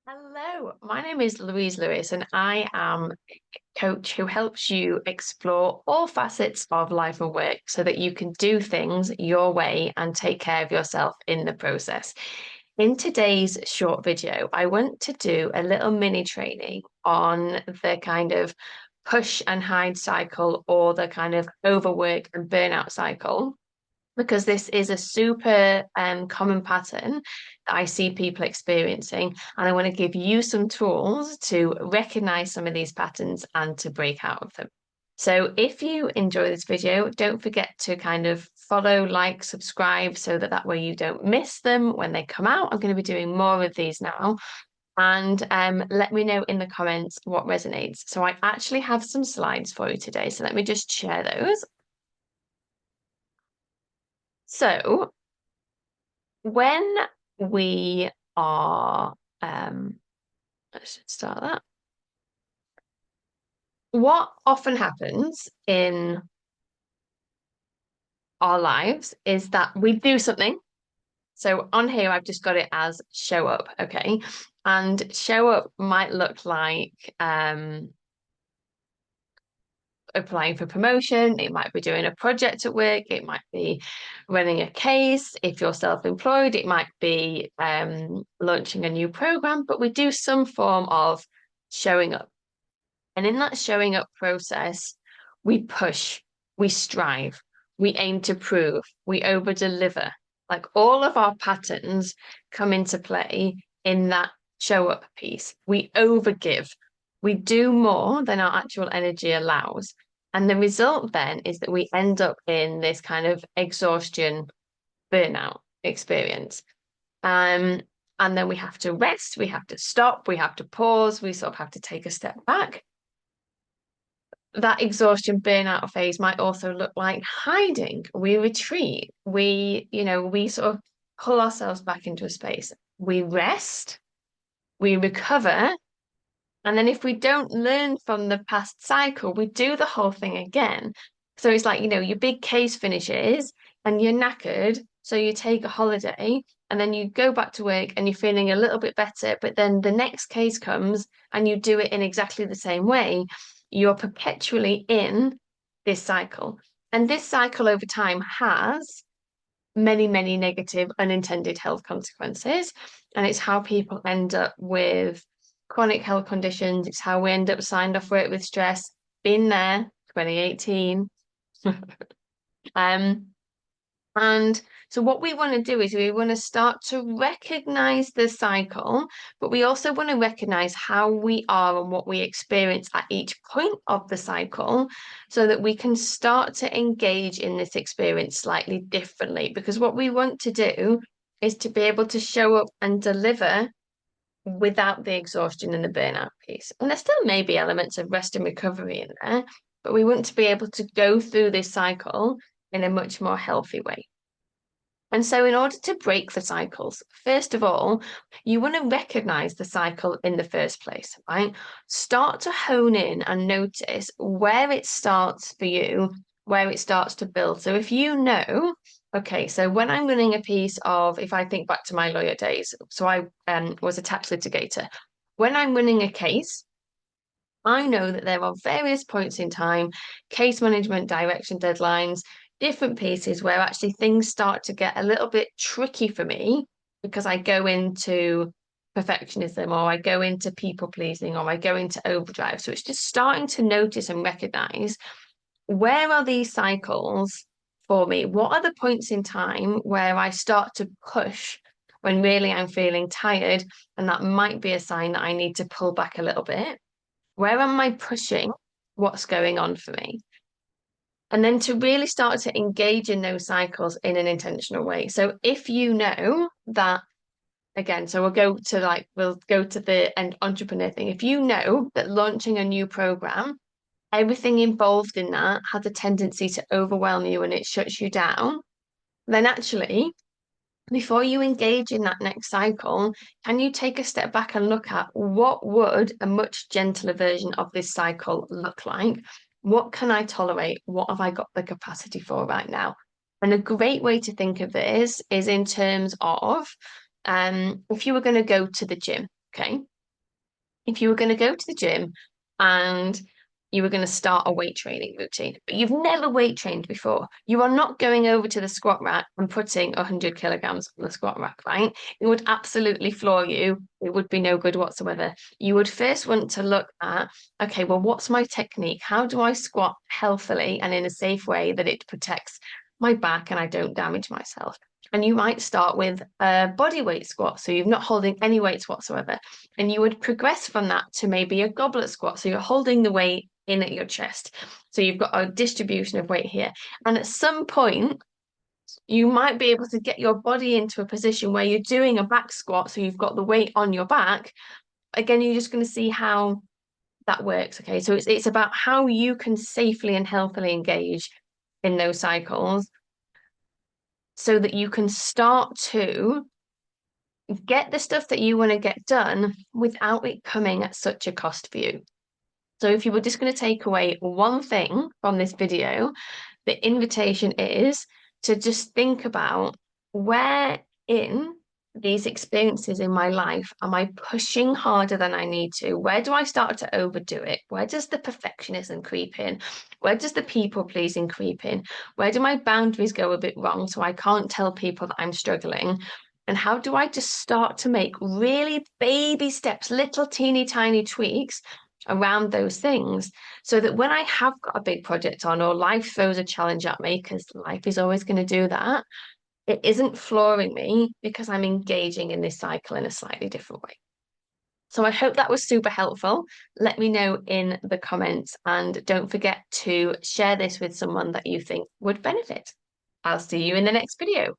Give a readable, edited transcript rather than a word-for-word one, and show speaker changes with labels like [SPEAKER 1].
[SPEAKER 1] Hello, my name is Louise Lewis, and I am a coach who helps you explore all facets of life and work so that you can do things your way and take care of yourself in the process. In today's short video, I want to do a little mini training on the kind of push and hide cycle or the kind of overwork and burnout cycle because this is a super common pattern that I see people experiencing. And I want to give you some tools to recognize some of these patterns and to break out of them. So if you enjoy this video, don't forget to kind of follow, like, subscribe so that way you don't miss them when they come out. I'm going to be doing more of these now. And let me know in the comments what resonates. So I actually have some slides for you today. So let me just share those. So when we are, let's start that. What often happens in our lives is that we do something. So on here, I've just got it as show up, okay? And show up might look like applying for promotion, it might be doing a project at work, it might be running a case. If you're self-employed, it might be launching a new program, but we do some form of showing up. And in that showing up process, we push, we strive, we aim to prove, we over deliver. Like all of our patterns come into play in that show up piece. We overgive, we do more than our actual energy allows. And the result then is that we end up in this kind of exhaustion, burnout experience. Um, and then we have to rest, we have to stop, we have to pause, we sort of have to take a step back. That exhaustion burnout phase might also look like hiding. We retreat. We sort of pull ourselves back into a space. We rest, we recover, and then if we don't learn from the past cycle, we do the whole thing again. So it's like, your big case finishes and you're knackered. So you take a holiday and then you go back to work and you're feeling a little bit better. But then the next case comes and you do it in exactly the same way. You're perpetually in this cycle. And this cycle over time has many, many negative unintended health consequences. And it's how people end up with chronic health conditions. It's how we end up signed off work with stress. Been there, 2018. Um, and so what we want to do is we want to start to recognize the cycle, but we also want to recognize how we are and what we experience at each point of the cycle so that we can start to engage in this experience slightly differently. Because what we want to do is to be able to show up and deliver without the exhaustion and the burnout piece. And there still may be elements of rest and recovery in there, but we want to be able to go through this cycle in a much more healthy way. And so, in order to break the cycles, first of all, you want to recognize the cycle in the first place, right? Start to hone in and notice where it starts for you, where it starts to build. So, if you know, okay, so when I'm running a piece of, if I think back to my lawyer days, so I was a tax litigator, when I'm running a case, I know that there are various points in time, case management, direction deadlines, different pieces where actually things start to get a little bit tricky for me because I go into perfectionism or I go into people pleasing or I go into overdrive. So it's just starting to notice and recognize where are these cycles for me? What are the points in time where I start to push when really I'm feeling tired? And that might be a sign that I need to pull back a little bit. Where am I pushing? What's going on for me? And then to really start to engage in those cycles in an intentional way. So if you know that, again, so we'll go to the end entrepreneur thing. If you know that launching a new program, everything involved in that has a tendency to overwhelm you and it shuts you down, then actually, before you engage in that next cycle, can you take a step back and look at what would a much gentler version of this cycle look like? What can I tolerate? What have I got the capacity for right now? And a great way to think of this is in terms of if you were going to go to the gym, okay? if you were going to go to the gym and you were going to start a weight training routine, but you've never weight trained before, you are not going over to the squat rack and putting 100 kilograms on the squat rack, right? It would absolutely floor you. It would be no good whatsoever. You would first want to look at, okay, well, what's my technique? How do I squat healthily and in a safe way that it protects my back and I don't damage myself? And you might start with a body weight squat. So you're not holding any weights whatsoever. And you would progress from that to maybe a goblet squat. So you're holding the weight in at your chest. So you've got a distribution of weight here. And at some point, you might be able to get your body into a position where you're doing a back squat. So you've got the weight on your back. Again, you're just going to see how that works. Okay. So it's about how you can safely and healthily engage in those cycles so that you can start to get the stuff that you want to get done without it coming at such a cost for you. So if you were just going to take away one thing from this video, the invitation is to just think about where in these experiences in my life am I pushing harder than I need to? Where do I start to overdo it? Where does the perfectionism creep in? Where does the people pleasing creep in? Where do my boundaries go a bit wrong so I can't tell people that I'm struggling? And how do I just start to make really baby steps, little teeny tiny tweaks around those things so that when I have got a big project on or life throws a challenge at me, because life is always going to do that, it isn't flooring me because I'm engaging in this cycle in a slightly different way. So I hope that was super helpful. Let me know in the comments and don't forget to share this with someone that you think would benefit. I'll see you in the next video.